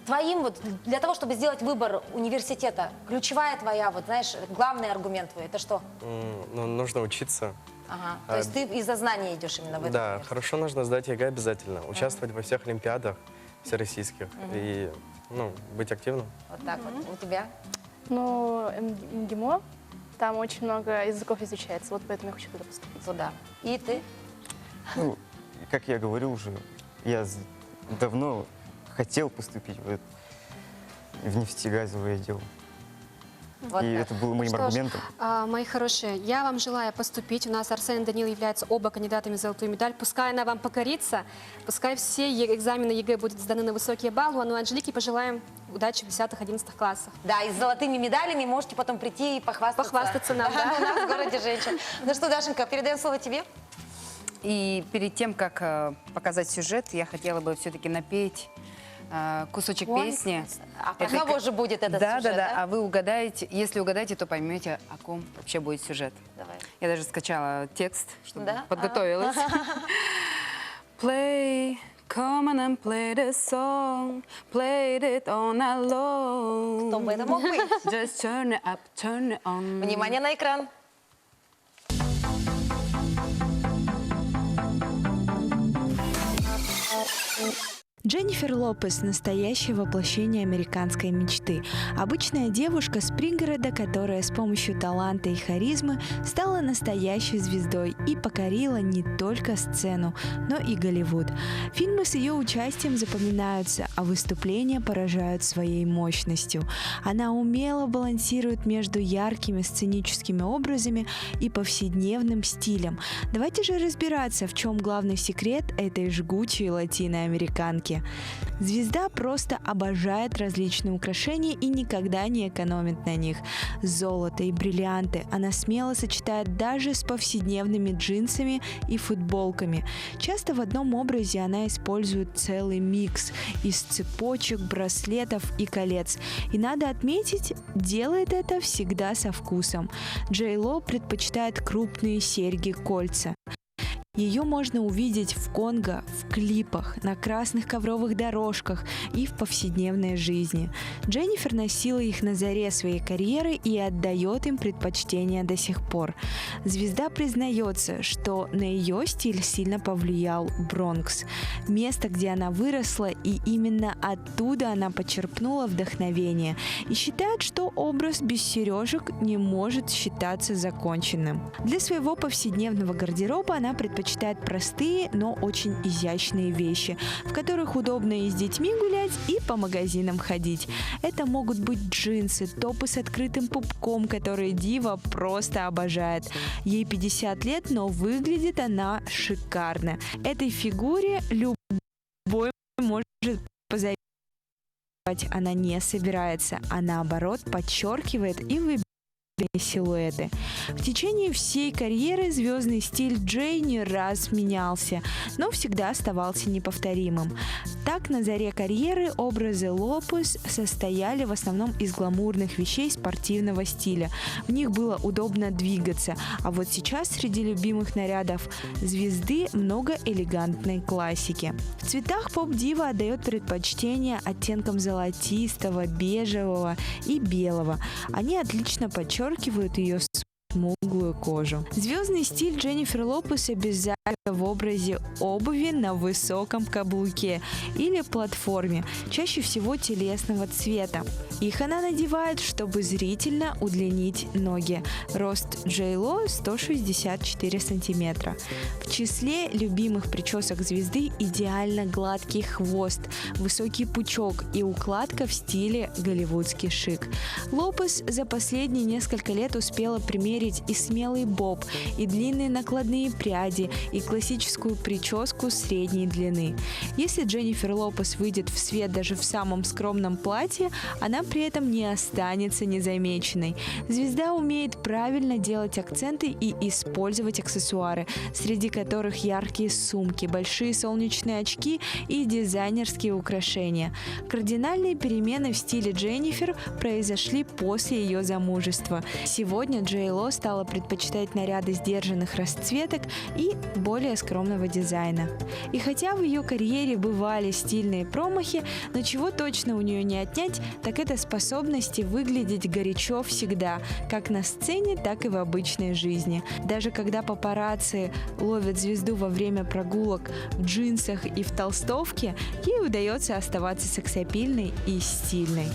Твоим вот, для того, чтобы сделать выбор университета, ключевая твоя, вот знаешь, главный аргумент твой, это что? Ну, нужно учиться. Ага. То есть ты из-за знаний идешь именно в этот Да, университет. хорошо нужно сдать ЕГЭ обязательно, участвовать во всех олимпиадах всероссийских и быть активным. Вот так вот. У тебя? Ну, МГИМО, там очень много языков изучается, вот поэтому я хочу туда поступить. Туда. И ты? Ну, как я говорил уже, я давно хотел поступить в нефтегазовое дело. Вот И так. это было моим Что ж, аргументом. мои хорошие, я вам желаю поступить. У нас Арсен и Данил являются оба кандидатами в золотую медаль. Пускай она вам покорится, пускай все экзамены ЕГЭ будут сданы на высокие баллы. Ну, Анжелике пожелаем удачи в 10-11 классах. Да, и с золотыми медалями можете потом прийти и похвастаться. Похвастаться нам, да. У нас в городе женщин. Ну что, Дашенька, передаем слово тебе. И перед тем, как показать сюжет, я хотела бы все-таки напеть кусочек Ой, песни. А про кого же будет этот сюжет, Да. А вы угадаете, если угадаете, то поймете, о ком вообще будет сюжет. Давай. Я даже скачала текст, чтобы Да? подготовилась. Play, come on and play the song, played it all night long. Кто бы это мог быть? Just turn it up, turn it on. Внимание на экран. Дженнифер Лопес – настоящее воплощение американской мечты. Обычная девушка с пригорода, которая с помощью таланта и харизмы стала настоящей звездой и покорила не только сцену, но и Голливуд. Фильмы с ее участием запоминаются, а выступления поражают своей мощностью. Она умело балансирует между яркими сценическими образами и повседневным стилем. Давайте же разбираться, в чем главный секрет этой жгучей латиноамериканки. ноги. Звезда просто обожает различные украшения и никогда не экономит на них. Золото и бриллианты она смело сочетает даже с повседневными джинсами и футболками. Часто в одном образе она использует целый микс из цепочек, браслетов и колец. И надо отметить, делает это всегда со вкусом. Джей Ло предпочитает крупные серьги-кольца. Ее можно увидеть в Конго, в клипах, на красных ковровых дорожках и в повседневной жизни. Дженнифер носила их на заре своей карьеры и отдает им предпочтение до сих пор. Звезда признается, что на ее стиль сильно повлиял Бронкс, место, где она выросла, и именно оттуда она почерпнула вдохновение, и считает, что образ без сережек не может считаться законченным. Для своего повседневного гардероба она предпочитает простые, но очень изящные вещи, в которых удобно и с детьми гулять, и по магазинам ходить. Это могут быть джинсы, топы с открытым пупком, которые дива просто обожает. Ей 50 лет, но выглядит она шикарно. Этой фигуре любой может позавидовать. Она не собирается, а наоборот подчеркивает и выбирает силуэты. В течение всей карьеры звездный стиль Джей не раз менялся, но всегда оставался неповторимым. Так, на заре карьеры образы Лопес состояли в основном из гламурных вещей спортивного стиля. В них было удобно двигаться, а вот сейчас среди любимых нарядов звезды много элегантной классики. В цветах поп-дива отдает предпочтение оттенкам золотистого, бежевого и белого. Они отлично подчеркивают ее смуглую кожу. Звездный стиль Дженнифер Лопес обязательно в образе обуви на высоком каблуке или платформе, чаще всего телесного цвета. Их она надевает, чтобы зрительно удлинить ноги. Рост Джей Ло 164 сантиметра. В числе любимых причесок звезды идеально гладкий хвост, высокий пучок и укладка в стиле голливудский шик. Лопес за последние несколько лет успела примерить и смелый боб, и длинные накладные пряди, и классическую прическу средней длины. Если Дженнифер Лопес выйдет в свет даже в самом скромном платье, она при этом не останется незамеченной. Звезда умеет правильно делать акценты и использовать аксессуары, среди которых яркие сумки, большие солнечные очки и дизайнерские украшения. Кардинальные перемены в стиле Дженнифер произошли после ее замужества. Сегодня Джей Ло стала предпочитать наряды сдержанных расцветок и более скромного дизайна. И хотя в ее карьере бывали стильные промахи, но чего точно у нее не отнять, так это способности выглядеть горячо всегда, как на сцене, так и в обычной жизни. Даже когда папарацци ловят звезду во время прогулок в джинсах и в толстовке, ей удается оставаться сексапильной и стильной.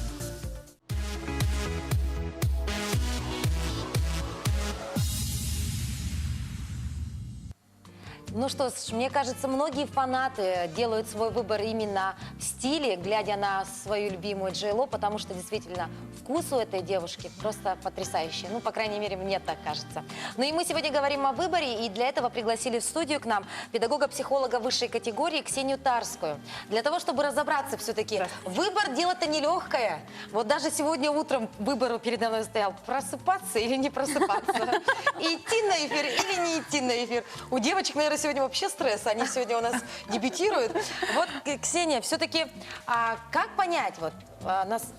Ну что ж, мне кажется, многие фанаты делают свой выбор именно в стиле, глядя на свою любимую Джей Ло, потому что действительно вкус у этой девушки просто потрясающий. Ну, по крайней мере, мне так кажется. Ну и мы сегодня говорим о выборе, и для этого пригласили в студию к нам педагога-психолога высшей категории Ксению Тарскую. Для того, чтобы разобраться все-таки, выбор дело-то нелегкое. Вот даже сегодня утром выбор передо мной стоял: просыпаться или не просыпаться, идти на эфир или не идти на эфир. У девочек, наверное, сегодня вообще стресс, они сегодня у нас дебютируют. Вот, Ксения, все-таки как понять, вот,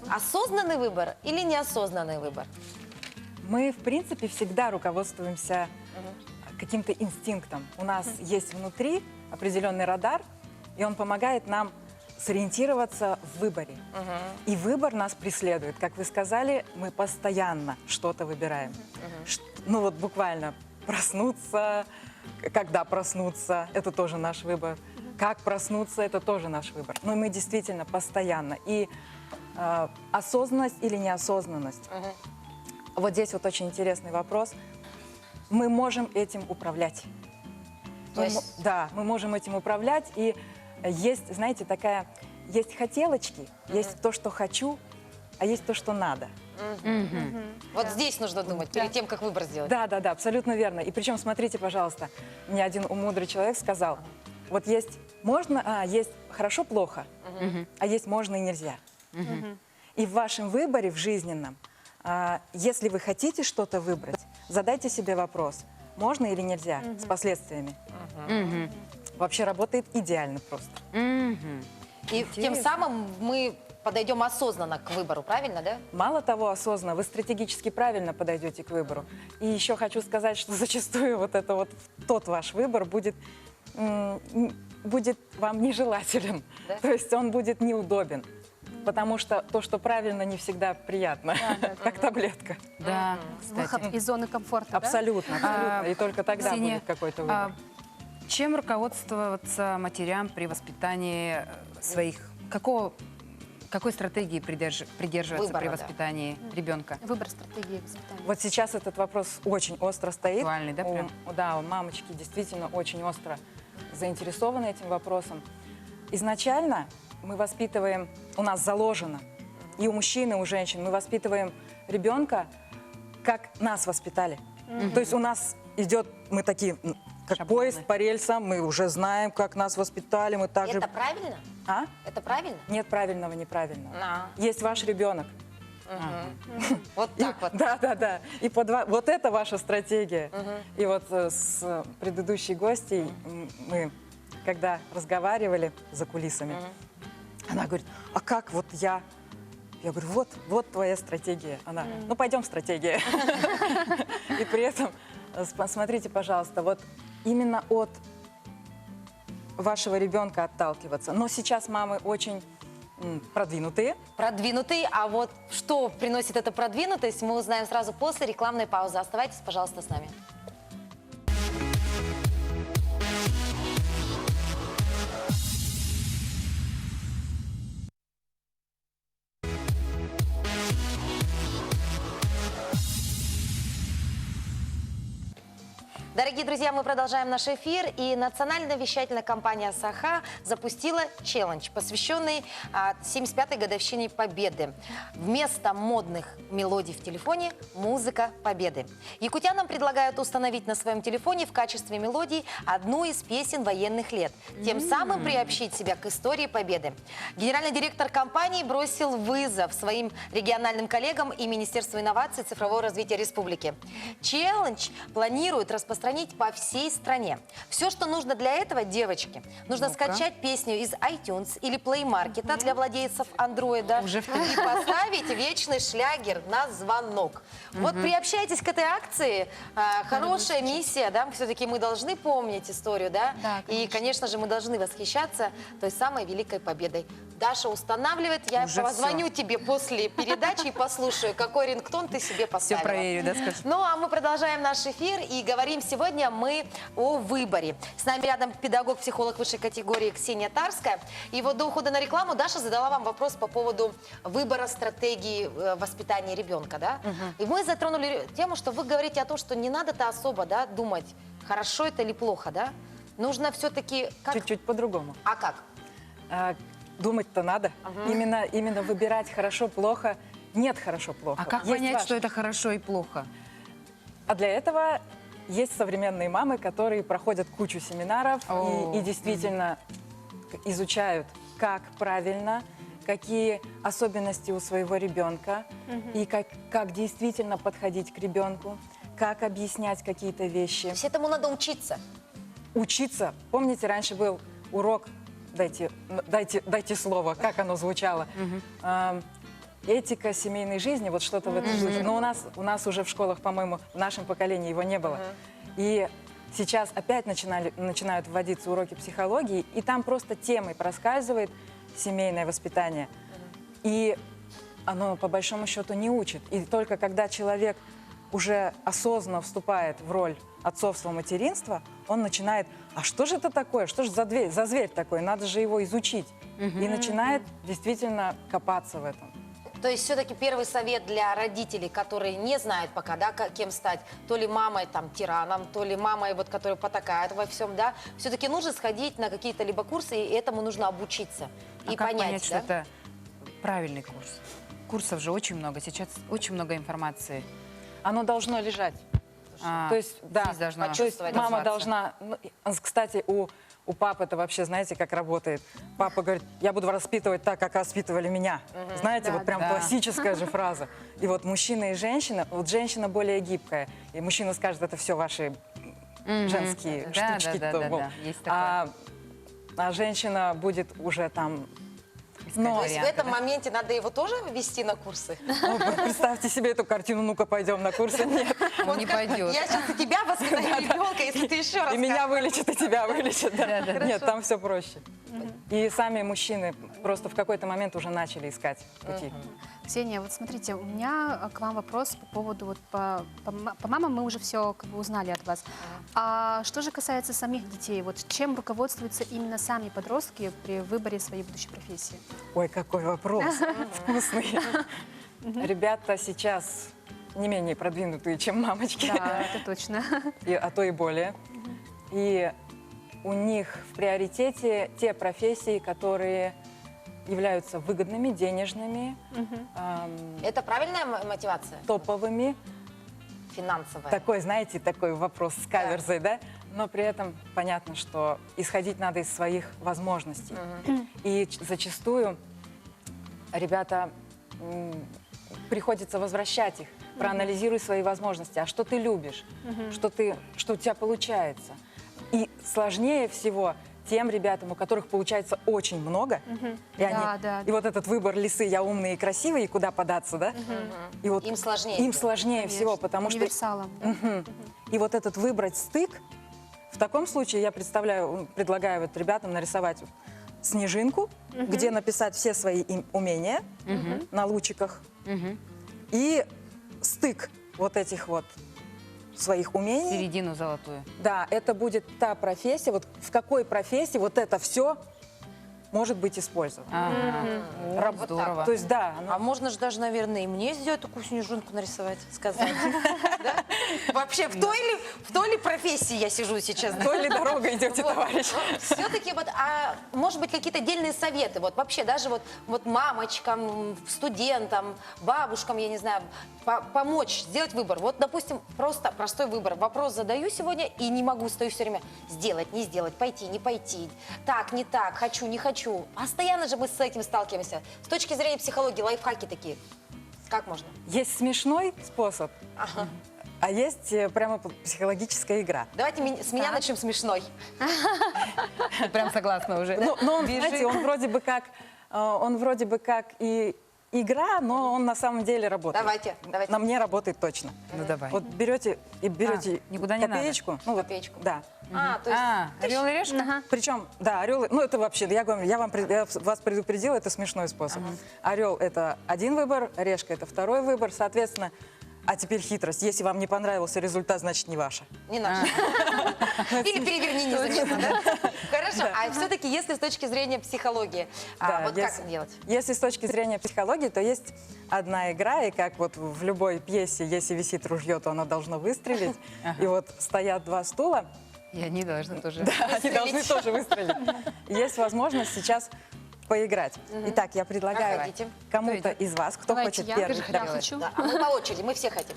осознанный выбор или неосознанный выбор? Мы, в принципе, всегда руководствуемся каким-то инстинктом. У нас есть внутри определенный радар, и он помогает нам сориентироваться в выборе. И выбор нас преследует. Как вы сказали, мы постоянно что-то выбираем. Ну вот буквально проснуться, когда проснуться, это тоже наш выбор. Как проснуться, это тоже наш выбор. Но мы действительно постоянно. И осознанность или неосознанность. Вот здесь вот очень интересный вопрос. Мы можем этим управлять. Да, мы можем этим управлять. И есть, знаете, есть хотелочки, есть то, что хочу, а есть то, что надо. Вот здесь нужно думать перед тем, как выбор сделать. Да, абсолютно верно. И причем, смотрите, пожалуйста, мне один мудрый человек сказал: Вот есть есть хорошо-плохо, а есть можно и нельзя. И в вашем выборе, в жизненном, если вы хотите что-то выбрать, задайте себе вопрос, можно или нельзя, с последствиями. Вообще работает идеально просто. И тем самым мы подойдем осознанно к выбору, правильно, да? Мало того, осознанно, вы стратегически правильно подойдете к выбору. И еще хочу сказать, что зачастую вот тот ваш выбор будет вам нежелателен. Да? То есть он будет неудобен. Потому что то, что правильно, не всегда приятно, как таблетка. Да, Выход кстати. из зоны комфорта, да? Абсолютно, абсолютно. И только тогда Ксения, будет какой-то выбор. Чем руководствоваться матерям при воспитании какой стратегии придерживаться Выбора, при да. воспитании ребенка? Выбор стратегии воспитания. Вот сейчас этот вопрос очень остро стоит. Актуальный, да, прям? Да, мамочки действительно очень остро заинтересованы этим вопросом. Изначально мы воспитываем, у нас заложено, и у мужчин, и у женщин, мы воспитываем ребенка, как нас воспитали. То есть у нас идет, мы такие, как Шаблоны. поезд по рельсам, мы уже знаем, как нас воспитали, мы также... Это правильно? А? Это правильно? Нет правильного, неправильного. Да. Есть ваш ребенок. Вот так вот. Да, да, да. И вот это ваша стратегия. И вот с предыдущей гостьей мы, когда разговаривали за кулисами, она говорит, а как вот я? Я говорю, вот твоя стратегия. Она, ну пойдем стратегия. И при этом, смотрите, пожалуйста, вот именно от вашего ребенка отталкиваться. Но сейчас мамы очень продвинутые. Продвинутый, а вот что приносит эта продвинутость, мы узнаем сразу после рекламной паузы. Оставайтесь, пожалуйста, с нами. Дорогие друзья, мы продолжаем наш эфир, и национальная вещательная компания «Саха» запустила челлендж, посвященный 75-й годовщине Победы. Вместо модных мелодий в телефоне – музыка Победы. Якутянам предлагают установить на своем телефоне в качестве мелодии одну из песен военных лет, тем самым приобщить себя к истории Победы. Генеральный директор компании бросил вызов своим региональным коллегам и Министерству инноваций и цифрового развития республики. Челлендж планирует распространить по всей стране. Все, что нужно для этого, девочки, нужно скачать песню из iTunes или Play Market для владельцев андроида Уже и поставить вечный шлягер на звонок. Вот приобщайтесь к этой акции. Хорошая миссия, да, все-таки мы должны помнить историю, да? Да, И, конечно же, мы должны восхищаться той самой великой победой. Даша устанавливает, я Уже позвоню тебе после передачи и послушаю, какой рингтон ты себе Все поставила. проверю, да, скажи? Ну, а мы продолжаем наш эфир и говорим сегодня мы о выборе. С нами рядом педагог-психолог высшей категории Ксения Тарская. И вот до ухода на рекламу Даша задала вам вопрос по поводу выбора стратегии воспитания ребенка, да? И мы затронули тему, что вы говорите о том, что не надо-то особо, да, думать, хорошо это или плохо, да? Нужно все-таки... Чуть-чуть по-другому. А как? Думать-то надо. Именно выбирать хорошо-плохо. Нет хорошо-плохо. А как Есть понять, ваш. что это хорошо и плохо? А для этого есть современные мамы, которые проходят кучу семинаров и действительно изучают, как правильно, какие особенности у своего ребенка, и как действительно подходить к ребенку, как объяснять какие-то вещи. Все этому надо учиться. Учиться. Помните, раньше был урок, дайте слово, как оно звучало. Этика семейной жизни, вот что-то в этом духе. Но у нас уже в школах, по-моему, в нашем поколении его не было. И сейчас опять начинают вводиться уроки психологии, и там просто темой проскальзывает семейное воспитание. И оно, по большому счету, не учит. И только когда человек уже осознанно вступает в роль отцовства, материнства, он начинает, а что же это такое, что же за зверь такой, надо же его изучить. И начинает действительно копаться в этом. То есть все-таки первый совет для родителей, которые не знают пока, да, кем стать, то ли мамой, там, тираном, то ли мамой, вот, которая потакает во всем, да, все-таки нужно сходить на какие-то либо курсы, и этому нужно обучиться А и как понять, понять, что это правильный курс? Курсов же очень много, сейчас очень много информации. Оно должно лежать. То есть, да, здесь должно то есть мама развиваться. должна... Кстати, у У папы это вообще, знаете, как работает? Папа говорит, я буду воспитывать так, как воспитывали меня. Знаете, вот прям классическая же фраза. И вот мужчина и женщина, вот женщина более гибкая, и мужчина скажет, это все ваши женские Да, штучки. да, то, да, вот. да, есть такое. А женщина будет уже там... То есть в этом моменте надо его тоже ввести на курсы? Ну, представьте себе эту картину, ну-ка пойдем на курсы. Нет. Он не пойдет. Я сейчас у тебя воспитаю ребенка, если ты еще раз И меня вылечат, и тебя вылечат. Да. Да-да-да. Нет, там все проще. И сами мужчины просто в какой-то момент уже начали искать пути. Ксения, вот смотрите, у меня к вам вопрос по поводу, вот по мамам мы уже все как бы узнали от вас. А что же касается самих детей, вот чем руководствуются именно сами подростки при выборе своей будущей профессии? Ой, какой вопрос вкусный. Ребята сейчас не менее продвинутые, чем мамочки, Да, это точно. а то и более. И у них в приоритете те профессии, которые являются выгодными, денежными, Это правильная мотивация? топовыми. Финансовая. Такой, знаете, такой вопрос с каверзой, да? Но при этом понятно, что исходить надо из своих возможностей. И зачастую ребята приходится возвращать их, проанализируй свои возможности. А что ты любишь? Что у тебя получается? И сложнее всего тем ребятам, у которых получается очень много, и, и вот этот выбор лисы, я умный и красивый, и куда податься, да? И вот Им сложнее. им сложнее всего, потому что... Универсалом. Да. И вот этот выбрать стык, в таком случае я предлагаю вот ребятам нарисовать снежинку, где написать все свои умения на лучиках, и стык вот этих вот своих умений. Середину золотую. Да, это будет та профессия, вот в какой профессии вот это все может быть использовано. Здорово. То есть, да, А можно же даже, наверное, и мне сделать такую снежинку нарисовать, сказать. Да? Вообще, в той ли профессии я сижу сейчас? то ли дорога идете, товарищ. Все-таки вот, может быть, какие-то отдельные советы, вот вообще даже вот мамочкам, студентам, бабушкам, я не знаю, помочь сделать выбор. Вот, допустим, просто простой выбор. Вопрос задаю сегодня и не могу, стою все время сделать, не сделать, пойти, не пойти, так, не так, хочу, не хочу. Постоянно же мы с этим сталкиваемся. С точки зрения психологии, лайфхаки такие. Как можно? Есть смешной способ, а есть прямо психологическая игра. Давайте с меня начнем смешной. Прям согласна уже. Но он, знаете, он вроде бы как и игра, но он на самом деле работает. Давайте. На мне работает точно. Ну давай. Вот берете никуда не надо. копеечку. Копеечку. Да. То есть орел и решка? Причем, да, орел, ну это вообще, я вас предупредила, это смешной способ. Орел — это один выбор, решка — это второй выбор, соответственно. А теперь хитрость. Если вам не понравился результат, значит не ваша. не наш. Или переверни незаметно, да? Хорошо. А все-таки, если с точки зрения психологии, вот как делать? Если с точки зрения психологии, то есть одна игра, и как вот в любой пьесе, если висит ружье, то оно должно выстрелить. И вот стоят два стула, И они должны тоже. да, они должны тоже выстрелить. Есть возможность сейчас поиграть. Итак, я предлагаю Проходите. кому-то из вас, кто Давайте хочет я. первый. Я Да. хочу. Да, а мы по очереди, мы все хотим.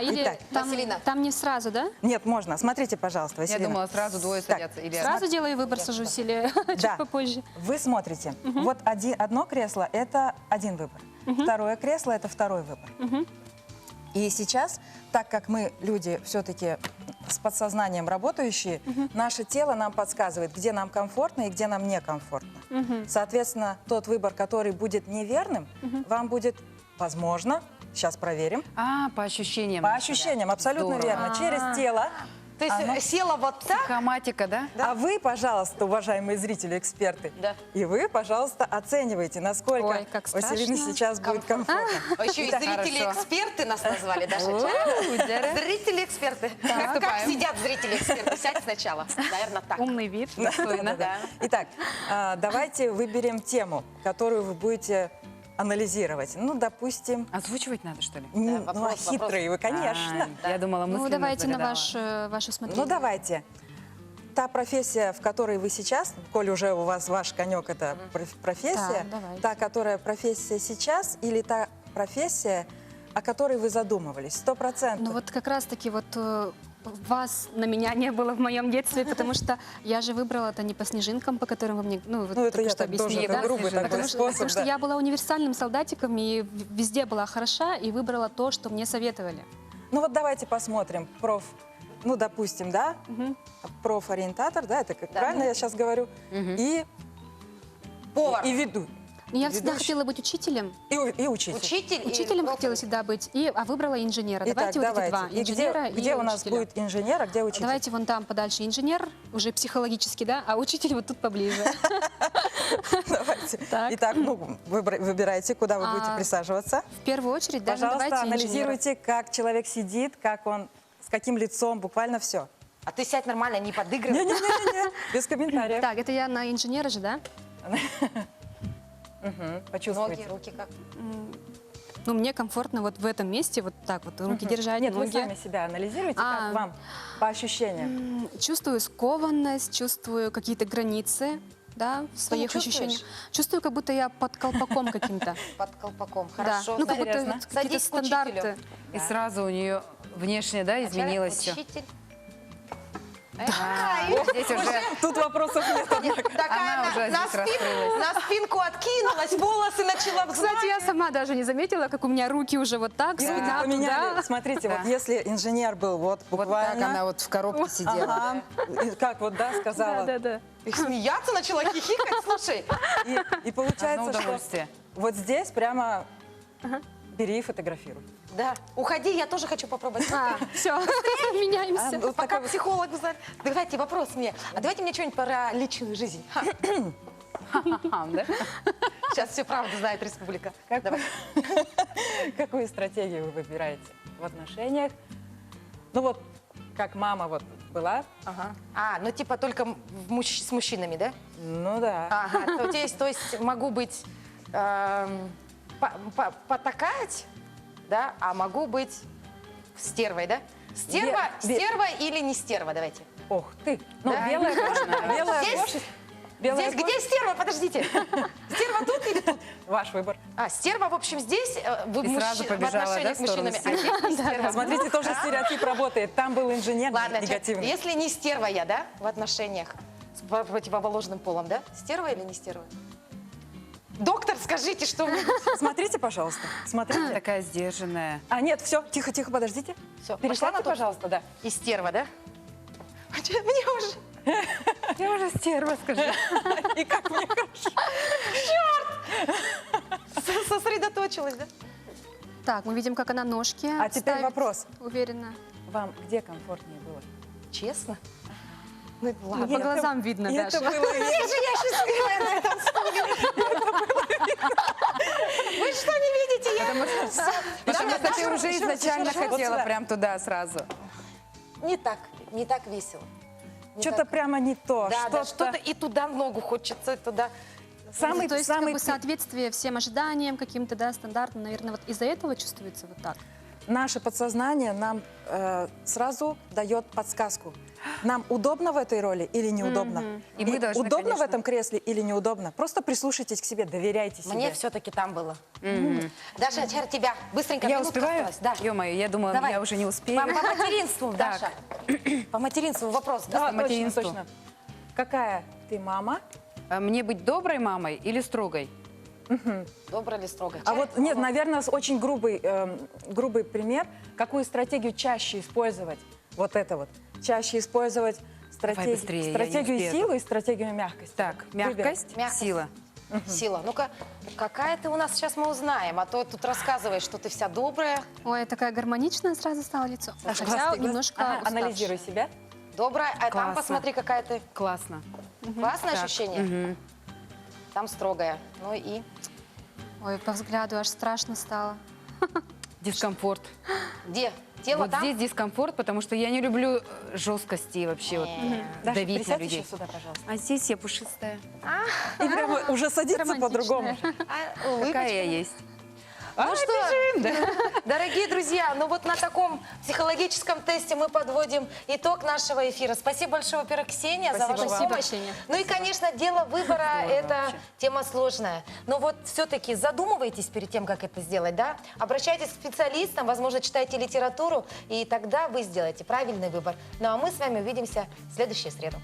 Или Итак, Василина. там не сразу, да? Нет, можно. Смотрите, пожалуйста, Я Василина. думала, сразу двое Так, садятся. Или Сразу делаю выбор, сажусь или чуть Да. попозже? Вы смотрите. Вот одно кресло — это один выбор. Второе кресло — это второй выбор. И сейчас, так как мы люди все-таки с подсознанием работающие, наше тело нам подсказывает, где нам комфортно и где нам некомфортно. Соответственно, тот выбор, который будет неверным, вам будет, возможно, сейчас проверим, по ощущениям. по ощущениям, абсолютно Здорово. верно, через тело. То есть села вот так, Психоматика, да? А вы, пожалуйста, уважаемые зрители, эксперты, Да. и вы, пожалуйста, оценивайте, насколько Ой, как Василине страшно. сейчас будет комфортно. а еще и Итак, зрители-эксперты нас назвали, Даша. Зрители-эксперты. Как Приступаем. сидят зрители-эксперты? Сядь сначала. Наверное, так. Умный вид. Да. Итак, давайте выберем тему, которую вы будете анализировать. Ну, допустим, Озвучивать надо, что ли? вопрос. хитрые вы, конечно. Я думала, Ну, мысленно давайте на загадала. ваше усмотрение. Ну, давайте. Та профессия, в которой вы сейчас, коль уже у вас ваш конек это профессия, Да, давайте. та, которая профессия сейчас, или та профессия, о которой вы задумывались? 100%. Ну вот как раз-таки вот вас на меня не было в моем детстве, потому что я же выбрала это не по снежинкам, по которым вы мне, вы Ну, это только я что так тоже, объяснили, это да? грубый такой Потому способ, что да. я была универсальным солдатиком и везде была хороша и выбрала то, что мне советовали. Ну вот давайте посмотрим. Ну, допустим, да? Профориентатор, да, это как правильно я сейчас говорю? И Повар. И веду. Но я всегда Ведущий. хотела быть учителем. И учитель. Учитель. и Учителем профи. хотела всегда быть, а выбрала инженера. Итак, Давайте вот эти два. И Инженера где у нас учителя. будет инженер, а где учитель? Давайте вон там подальше инженер, уже психологически, да, а учитель вот тут поближе. Давайте. Так. Итак, ну, выбирайте, куда вы будете присаживаться. В первую очередь, даже Пожалуйста, давайте инженера. анализируйте, как человек сидит, как он, с каким лицом, буквально все. А ты сядь нормально, не подыгрывай. Не-не-не, без комментариев. Так, это я на инженера же, да? Ноги, Почувствуйте. руки как? Ну, мне комфортно вот в этом месте, вот так вот, руки держать, Нет, вы ноги. сами себя анализируете, А. как вам по ощущениям. Чувствую скованность, чувствую какие-то границы, да, в своих чувствуешь? ощущениях. Чувствую, как будто я под колпаком каким-то. Под колпаком. Да. Хорошо. Ну, как будто Интересно. вот какие-то Садись к учителю. стандарты. И сразу у нее внешне, да, изменилось все. Учитель. Здесь уже Тут вопросов нет. она уже здесь раскрылась. На спинку откинулась, волосы начала Кстати, я сама даже не заметила, как у меня руки уже вот так, спина Поменяли. туда. Смотрите, вот если инженер был вот Вот буквально... так она вот в коробке сидела. Ага. И как вот, да, сказала. Да. И смеяться начала, хихикать, слушай. И получается, Одно что удовольствие. вот здесь прямо бери и фотографируй. Да. Уходи, я тоже хочу попробовать. Все, меняемся. Вот Пока такая- психолог в зале. Давайте вопрос мне. А давайте мне что-нибудь про личную жизнь. Ха, Да? сейчас все правду знает республика. Давай. Какую стратегию вы выбираете в отношениях? Ну вот, как мама вот была, Ага. А, ну типа только с мужчинами, да? ну да. Ага, то есть могу быть потакать, да, а могу быть стервой, да? Стерва или не стерва, давайте. Ох ты, ну Да. белая кошка, белая Здесь? кошка. Белая Здесь где стерва? Подождите. Стерва тут или тут? Ваш выбор. А, стерва, в общем, здесь И сразу в побежала, отношениях да, в с сторону мужчинами, а здесь не стерва. Смотрите, тоже стереотип работает. Там был инженер Ладно, негативный. если не стерва я, да, в отношениях с противоположным полом, да? Стерва или не стерва? Доктор, скажите, что вы... Смотрите, пожалуйста, смотрите. Такая сдержанная. А, нет, все, тихо, подождите. Все, Перестаньте, пожалуйста, да. И стерва, да? Мне уже... Я уже стерва, скажи. И как мне хорошо. Сосредоточилась, да? Так, мы видим, как она ножки А теперь ставит вопрос. уверенно. Вам где комфортнее было? Честно? Ну, ладно. По глазам видно, И это Даша. было видно. Где же я счастливая на этом стуле? Вы что, не видите? Потому что ты уже изначально вот хотела сюда. прям туда сразу. Не так весело. Не Что-то так. прямо не то. Да, да, что-то и туда ногу хочется, и туда. Самый, То есть самый как бы соответствие всем ожиданиям каким-то, да, стандартным, наверное, вот из-за этого чувствуется вот так. Наше подсознание нам сразу дает подсказку. Нам удобно в этой роли или неудобно? И мы должны, удобно в конечно. этом кресле или неудобно? Просто прислушайтесь к себе, доверяйте себе. Мне все-таки там было. Даша, а теперь тебя. Быстренько, Я минутка успеваю? осталась. Да. Ё-моё, я думала, Давай. я уже не успею. По материнству, Так. Даша. По материнству вопрос. Да, Да? точно, материнству. точно. Какая ты мама? А мне быть доброй мамой или строгой? Добро или строго? А вот, нет, наверное, очень грубый пример. Какую стратегию чаще использовать? Вот это вот. Чаще использовать быстрее, я не стратегию успею. силы и стратегию мягкости. Так, Выбирай. мягкость, Мягкость. сила. Сила. Ну-ка, какая ты у нас сейчас мы узнаем? А то тут рассказываешь, что ты вся добрая, Ой, такая гармоничная сразу стало лицо. Глаз Хотя ты, глаз. немножко Ага, уставшая. анализируй себя. добрая. А там Классно. посмотри, какая ты. Классно. Классное Так, ощущение? мгм. Там строгая. Ну и... Ой, по взгляду аж страшно стало. Дискомфорт. Где? Тело Вот там? здесь дискомфорт, потому что я не люблю жесткости вообще вот Даша, давить на присядь людей. еще сюда, пожалуйста. А здесь я пушистая. И прямо уже садится Романтичная. по-другому. А, улыбочка. Какая я есть. Ну что, дорогие друзья, ну вот на таком психологическом тесте мы подводим итог нашего эфира. Спасибо большое, во-первых, Ксения, за вашу Спасибо, помощь. Ксения. Ну и, конечно, дело выбора – это тема сложная. Но вот все-таки задумывайтесь перед тем, как это сделать, да? Обращайтесь к специалистам, возможно, читайте литературу, и тогда вы сделаете правильный выбор. Ну а мы с вами увидимся в следующую среду.